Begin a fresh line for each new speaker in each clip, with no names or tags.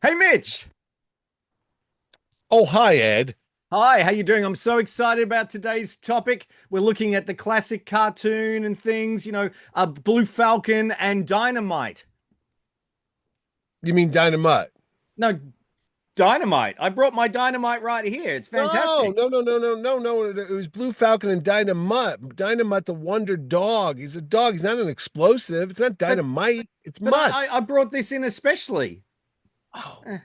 Hey Mitch.
Oh, hi, Ed.
Hi, how you doing? I'm so excited about today's topic. We're looking at the classic cartoon and things, Blue Falcon and Dynamite.
You mean Dynomutt?
No, Dynamite. I brought my Dynamite right here. It's
No,
fantastic.
no, no, no, no, no, no. It was Blue Falcon and Dynomutt. Dynomutt, the wonder dog. He's a dog. He's not an explosive. It's not
But
dynamite. It's
but I,
mutt.
I brought this in especially.
Oh,
Eh.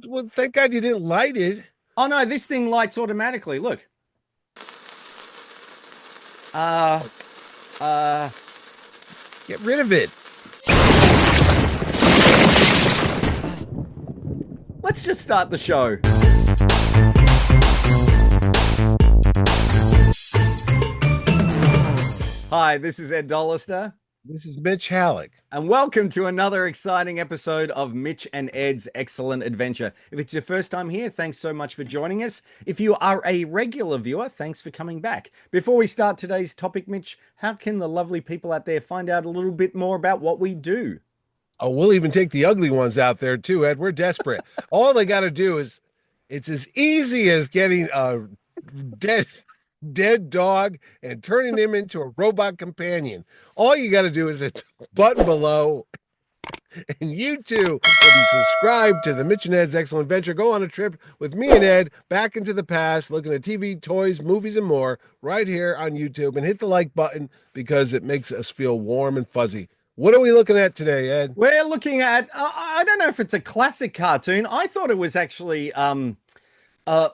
well, thank God you didn't light it.
Oh no, this thing lights automatically. Look. Uh uh
Get rid of it.
let's just start the show. Hi, this is Ed Dollister.
This is Mitch Halleck.
And welcome to another exciting episode of Mitch and Ed's Excellent Adventure. If it's your first time here, thanks so much for joining us. If you are a regular viewer, thanks for coming back. Before we start today's topic, Mitch, how can the lovely people out there find out a little bit more about what we do?
Oh, we'll even take the ugly ones out there too, Ed. We're desperate. All they got to do is, it's as easy as getting a dead dead dog and turning him into a robot companion. All you got to do is hit the button below, and you too will be subscribed to the Mitch and Ed's Excellent Adventure. Go on a trip with me and Ed back into the past, looking at TV, toys, movies, and more right here on YouTube. And hit the like button because it makes us feel warm and fuzzy. What are we looking at today, Ed?
We're looking at, I don't know if it's a classic cartoon. I thought it was actually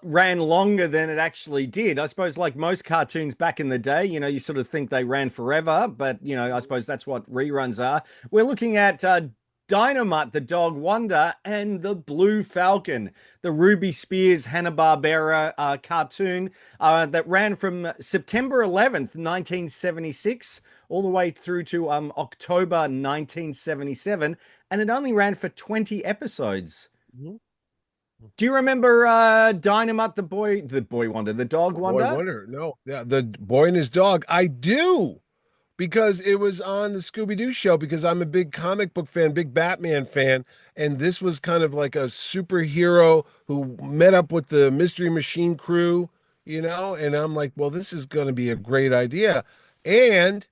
ran longer than it actually did. I suppose, like most cartoons back in the day, you sort of think they ran forever, but I suppose that's what reruns are. We're looking at Dynomutt, the Dog Wonder, and the Blue Falcon, the Ruby Spears Hanna-Barbera cartoon that ran from September 11th, 1976, all the way through to October 1977, and it only ran for 20 episodes.
Mhm.
Do you remember Dynomutt, the boy wonder, the dog
Boy
wonder?
Wonder. No, yeah, the boy and his dog. I do. Because it was on the Scooby-Doo show, because I'm a big comic book fan, big Batman fan, and this was kind of like a superhero who met up with the Mystery Machine crew, and I'm like, well, this is going to be a great idea. And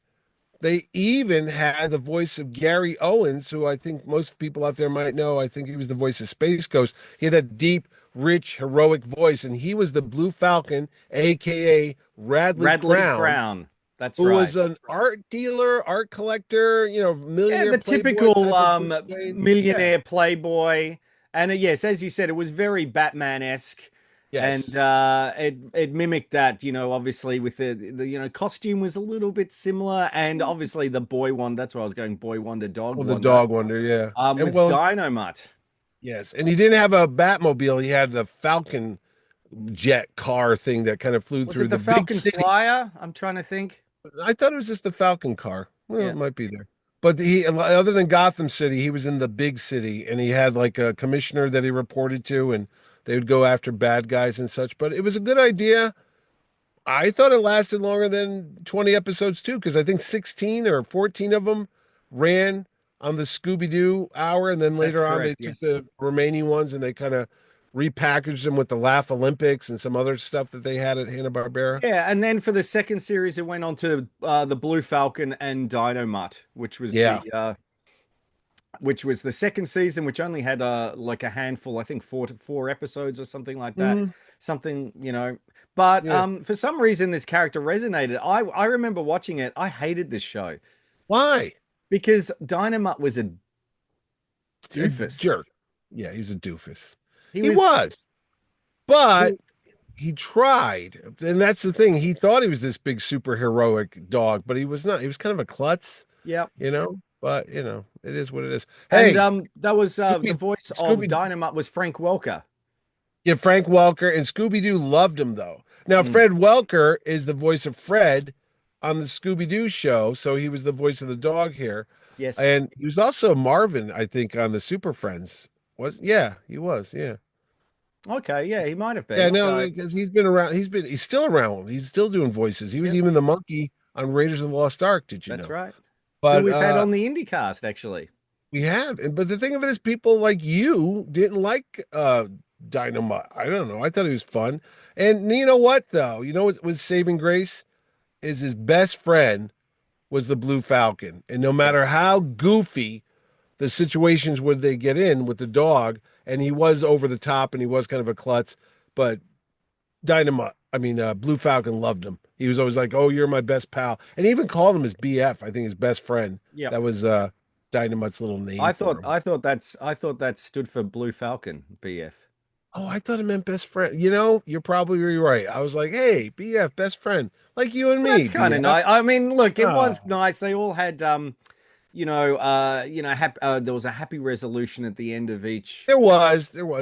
they even had the voice of Gary Owens, who I think most people out there might know. I think he was the voice of Space Ghost. He had that deep, rich, heroic voice, and he was the Blue Falcon, aka Radley
Radley
Crown,
Crown. That's
who
right.
was an art dealer, art collector,
Yeah,
millionaire
the
playboy
typical
type of Bruce Wayne. Yeah.
millionaire playboy. And yes, as you said, it was very Batman-esque. And
Yes.
it mimicked that, obviously with the costume was a little bit similar. And obviously the boy wonder, that's why I was going boy wonder, dog
Well, the
wonder,
dog wonder, yeah. And
with
well,
Dynomutt.
yes. And he didn't have a Batmobile. He had the Falcon jet car thing that kind of flew
Was it
through
the
the big
Falcon
city.
Flyer? I'm trying to think.
I thought it was just the Falcon car. Well,
Yeah.
it might be there. But he, other than Gotham City, he was in the big city, and he had like a commissioner that he reported to, and they would go after bad guys and such. But it was a good idea. I thought it lasted longer than 20 episodes too, because I think 16 or 14 of them ran on the Scooby-Doo hour, and then
That's
later on they
correct.
took
Yes.
the remaining ones and they kind of repackaged them with the Laugh Olympics and some other stuff that they had at Hanna-Barbera.
Yeah, and then for the second series, it went on to the Blue Falcon and Dynomutt,
Yeah.
which was the second season, which only had like a handful, I think four episodes or something like that.
Mhm.
Something, But
Yeah.
for some reason, this character resonated. I remember watching it. I hated this show
Why?
because Dynomutt was a
A
doofus.
jerk. Yeah, he's a doofus.
He
He
was.
was, but he tried. And that's the thing. He thought he was this big super heroic dog, but he was not. He was kind of a klutz,
Yeah.
but it is what it is.
And
Hey,
that was the
Scooby,
voice of
Scooby,
Dynomutt was Frank Welker.
yeah, Frank Welker and Scooby-Doo loved him though. Now,
Mm,
Fred Welker is the voice of Fred on the Scooby-Doo show, so he was the voice of the dog here.
yes.
And he was also Marvin, I think, on the Super Friends. Yeah, he was, yeah.
Okay. Yeah, he might have
Yeah,
been.
no,
So
because he's been around. He's still around. He's still doing voices. He was
yeah,
even the monkey on Raiders of the Lost Ark. Did you
that's
know?
right. Who
But
we've had on the IndieCast actually.
We have. But the thing of it is, people like you didn't like Dynamite. I don't know. I thought he was fun. And you know what, though? You know what was saving grace? Is his best friend was the Blue Falcon. And no
Yeah.
matter how goofy the situations where they get in with the dog, and he was over the top and he was kind of a klutz, but Blue Falcon loved him. He was always like, "Oh, you're my best pal," and he even called him his BF. I think his best friend.
Yeah.
That was Dynamite's little name
I
for
thought
him.
I thought that's I thought that stood for Blue Falcon, BF.
Oh, I thought it meant best friend. You know, you're probably right. I was like, "Hey, BF, best friend, like you and
Well,
me,
that's kind of
BF."
nice. I mean, look, it was
Oh,
nice. They all had there was a happy resolution at the end of each.
there was. They were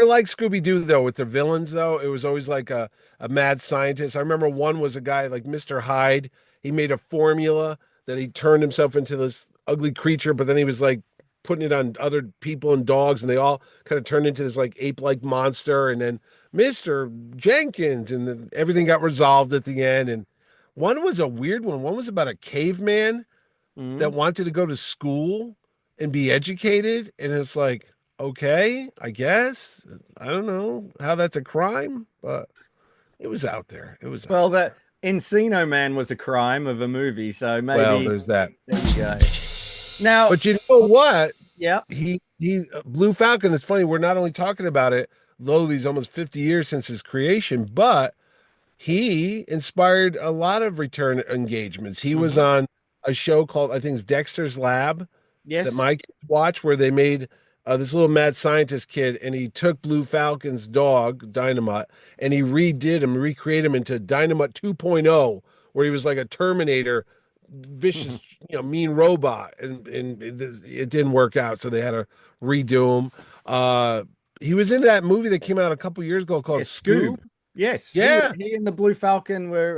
like Scooby Doo though with the villains though. It was always like a mad scientist. I remember one was a guy like Mr. Hyde. He made a formula that he turned himself into this ugly creature, but then he was like putting it on other people and dogs, and they all kind of turned into this like ape-like monster. And then Mr. Jenkins, and then everything got resolved at the end. And one was a weird one. One was about a caveman that
Mm.
wanted to go to school and be educated. And it's like, okay, I guess. I don't know how that's a crime, but it was out there. It was out
Well, that
there.
Encino Man was a crime of a movie, so
Well,
maybe
there's that.
there you go. Now,
But you know what?
yeah,
Blue Falcon is funny. We're not only talking about it, though these almost 50 years since his creation, but he inspired a lot of return engagements. He was
hmm
on a show called, I think it's Dexter's Lab, that
yes,
my kids watch, where they made this little mad scientist kid, and he took Blue Falcon's dog Dynomutt and he redid him, recreated him into Dynomutt 2.0, where he was like a Terminator, vicious, mean robot, and it didn't work out, so they had to redo him. He was in that movie that came out a couple years ago called
yes,
Scoob.
Scoob. Yes,
Yeah,
he and the Blue Falcon were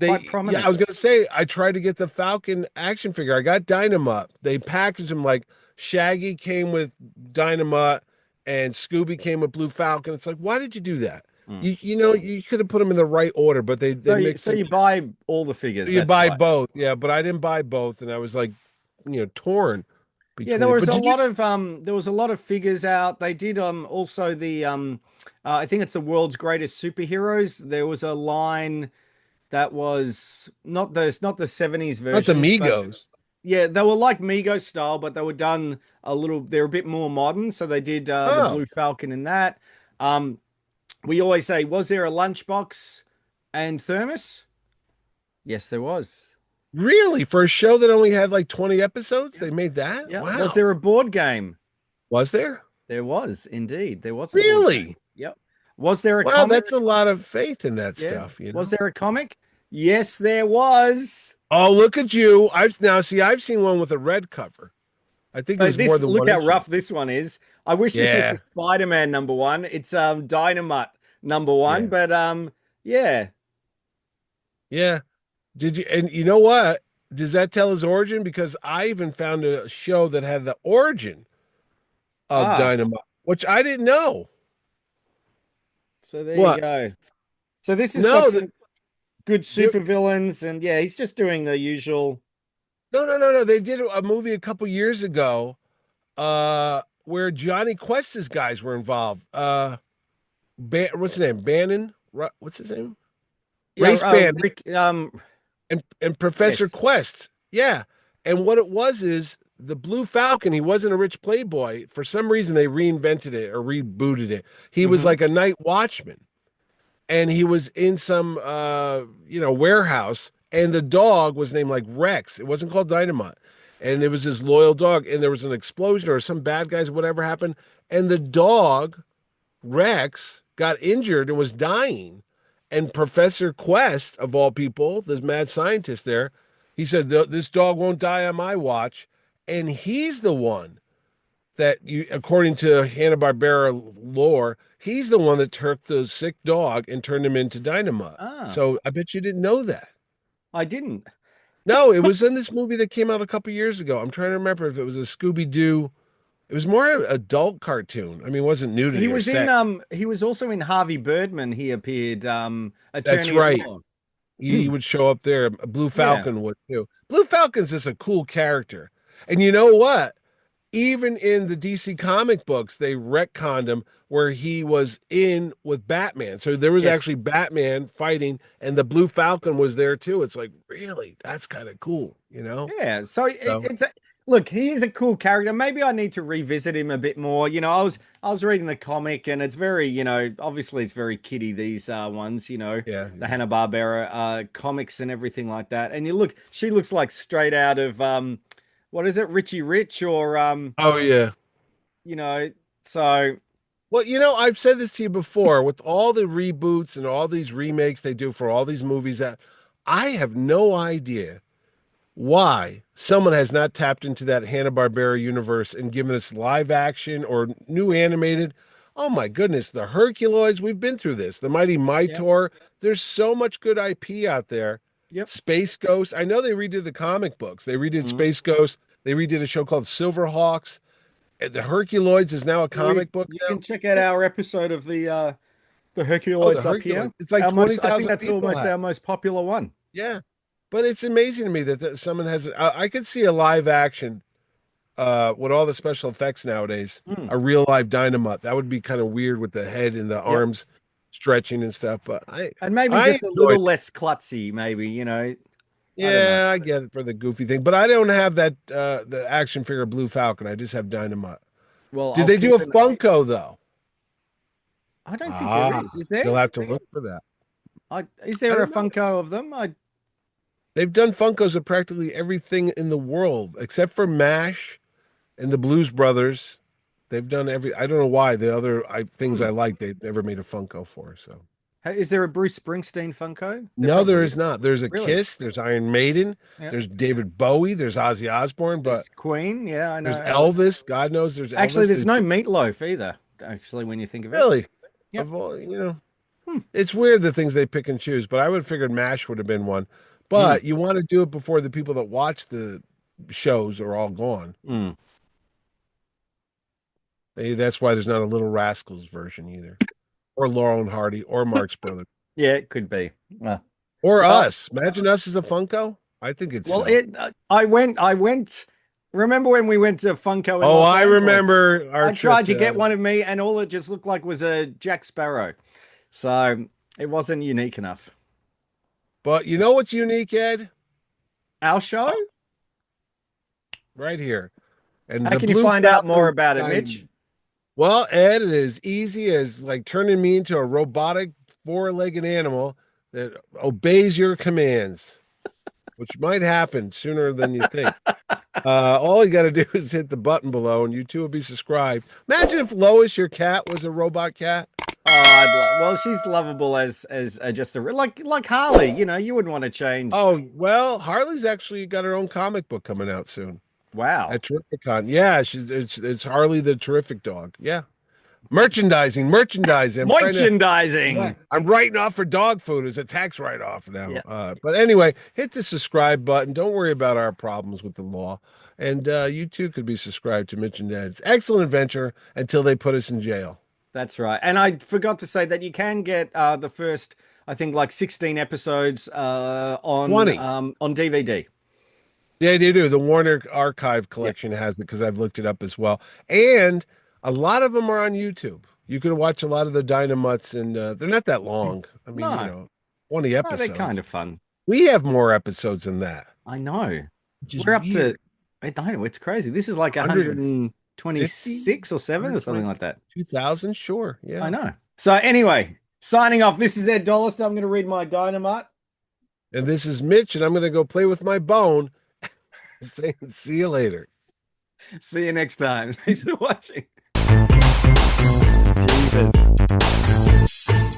quite
yeah, I
prominent.
was gonna say I tried to get the Falcon action figure. I got Dynomutt. They packaged him like Shaggy came with Dynomutt and Scooby came with Blue Falcon. It's like, why did you do that?
Mm.
You could have put them in the right order, but they mixed
So
them.
you buy all the figures.
You
That's
buy
why.
both, yeah, but I didn't buy both, and I was like, torn
Yeah, there
between it.
was
But
a
did you?
lot of figures out. They did also the I think it's the world's greatest superheroes. There was a line that was not the 70s
Not the
versions, but
Migos.
yeah, they were like Migos style, but they were done they're a bit more modern. So they did the
Oh,
Blue Falcon in that. Um we always say, was there a lunchbox and thermos? Yes, there was.
really? For a show that only had like 20 episodes,
Yeah.
they made that?
Yeah. Was
Wow.
there a board game?
Was there?
There was indeed. There was a board game.
Really?
Yep. Was there a
Wow,
comic?
that's a lot of faith in that
Yeah.
stuff, you
Was
know?
there a comic? Yes, there was.
Oh, look at you. I've seen one with a red cover. I think it
So
was more
this
than
look
one
how
issue.
rough this one is. I wish this was the
Yeah,
Spider-Man number one. It's Dynomutt number one,
yeah,
but yeah.
yeah. And you know what? Does that tell his origin? Because I even found a show that had the origin of
Ah,
Dynamite, which I didn't know.
so there you
What?
go. So this has got
No,
some good
there,
supervillains, and yeah, he's just doing the usual.
no. They did a movie a couple years ago, where Johnny Quest's guys were involved. What's his name? Bannon? What's his name?
Yeah,
Race Bannon
Rick
and Professor
yes.
Quest. Yeah. And what it was is the Blue Falcon, he wasn't a rich playboy. For some reason, they reinvented it or rebooted it. He was
hmm
like a night watchman, and he was in some warehouse, and the dog was named like Rex. It wasn't called Dynamite. And it was his loyal dog, and there was an explosion or some bad guys, whatever happened, and the dog Rex got injured and was dying. And Professor Quest, of all people, the mad scientist there, he said, "This dog won't die on my watch." And he's the one that, according to Hanna-Barbera lore, he's the one that took the sick dog and turned him into Dynamite.
Ah,
So I bet you didn't know that.
I didn't.
No, it was in this movie that came out a couple years ago. I'm trying to remember if it was a Scooby-Doo. It was more an adult cartoon. I mean, it wasn't
He
nudity or
was in
sex.
he was also in Harvey Birdman. He appeared
That's
attorney at
right.
law.
He would show up there. Blue
Yeah.
Falcon would too. Blue Falcon's just a cool character. And you know what? Even in the DC comic books, they retconned him where he was in with Batman. So there was
Yes.
actually Batman fighting, and the Blue Falcon was there too. It's like, really? That's kind of cool, you know?
Yeah, so
So,
it's a look. He is a cool character. Maybe I need to revisit him a bit more. I was reading the comic, and it's very, obviously it's very kiddie these ones.
yeah.
The Hanna-Barbera comics and everything like that. And she looks like straight out of what is it, Richie Rich or
Oh, yeah.
you know. So
Well, I've said this to you before with all the reboots and all these remakes they do for all these movies that I have no idea why someone has not tapped into that Hanna-Barbera universe and given us live action or new animated. Oh my goodness, the Herculoids, we've been through this. The Mighty
yep,
Mightor, there's so much good IP out there.
yep.
Space Ghost, I know they redid the comic books. They redid
Mhm.
Space Ghost. They redid a show called Silverhawks. And the Herculoids is now a
We
comic book
You
now.
can check out our episode of the
Oh, the
Herculoids up
Herculoids.
here.
It's like
I think
20,000
that's
people
almost
have.
our most popular one.
Yeah. But it's amazing to me that someone has. I could see a live action with all the special effects nowadays,
Mm.
a real live Dynomutt. That would be kind of weird with the head and the
Yep.
arms stretching and stuff. But
And maybe
I
just a
enjoyed
little
it.
less klutzy, maybe. I don't know.
Yeah, I get it for the goofy thing, but I don't have that the action figure Blue Falcon. I just have Dynomutt.
Well,
Did
I'll
they do
keep
a
an
Funko though?
I don't think there
Ah,
is. Is there?
you'll have to look for that.
Is
I
there a
don't know.
Funko of them?
They've done Funkos of practically everything in the world except for MASH and the Blues Brothers. They've done every. I don't know why the other things
Hmm.
I like they've never made a Funko for. So
Is there a Bruce Springsteen Funko? There
no, there
probably
is
is.
not. There's a
Really?
Kiss. There's Iron Maiden.
Yeah.
There's David Bowie. There's Ozzy Osbourne. But
There's Queen. Yeah, I know
there's
Elvis.
Elvis. God knows there's
Actually,
Elvis.
there's
There's
no Meatloaf either. Actually, when you think of it.
really
Yep.
of all
Hmm.
it's weird the things they pick and choose. But I would have figured MASH would have been one.
Hmm.
But you want to do it before the people that watch the shows are all gone.
Hmm.
Maybe that's why there's not a Little Rascals version either, or Laurel and Hardy, or Marx Brothers.
Yeah, it could be.
Or
Well,
us. Imagine us as a Funko. I think it's
well,
so.
I went. Remember when we went to Funko in
Oh,
Los
I
Angeles?
remember our
I
trip
tried to get
to.
one of me, and all it just looked like was a Jack Sparrow. So it wasn't unique enough.
But you know what's unique, Ed?
Our show?
Right here. And
How
the
can you
Blue
find out more
Falcon
about it, Mitch?
Dynomutt. Well, Ed, it is easy as like turning me into a robotic four-legged animal that obeys your commands, which might happen sooner than you think. All you got to do is hit the button below, and you two will be subscribed. Imagine if Lois, your cat, was a robot cat.
Well, she's lovable as just a like Harley. You wouldn't want to change.
Oh, well, Harley's actually got her own comic book coming out soon
Wow,
at Terrificon. Yeah, it's Harley the Terrific Dog. Yeah. Merchandising.
merchandising.
I'm writing off for dog food as a tax write-off now.
Yeah,
But anyway, hit the subscribe button. Don't worry about our problems with the law. And you too could be subscribed to Mitch and Ned's Excellent Adventure until they put us in jail.
that's right. And I forgot to say that you can get the first, I think, like 16 episodes on
20.
on DVD.
Yeah, they do. The Warner Archive
Yeah.
collection has it because I've looked it up as well. And a lot of them are on YouTube. You can watch a lot of the Dynamutts, and they're not that long. I mean,
No,
20
no, they're kind
episodes.
of fun.
We have more episodes than that,
I know.
which is
We're up to,
weird.
I don't know, it's crazy. This is like
150,
126 or 7 or something like that.
2000, sure.
I
Yeah.
know. So anyway, signing off. This is Ed Dollister. I'm going to read my Dynamite.
And this is Mitch, and I'm going to go play with my bone. See you later.
See you next time. Thanks for watching. Jesus.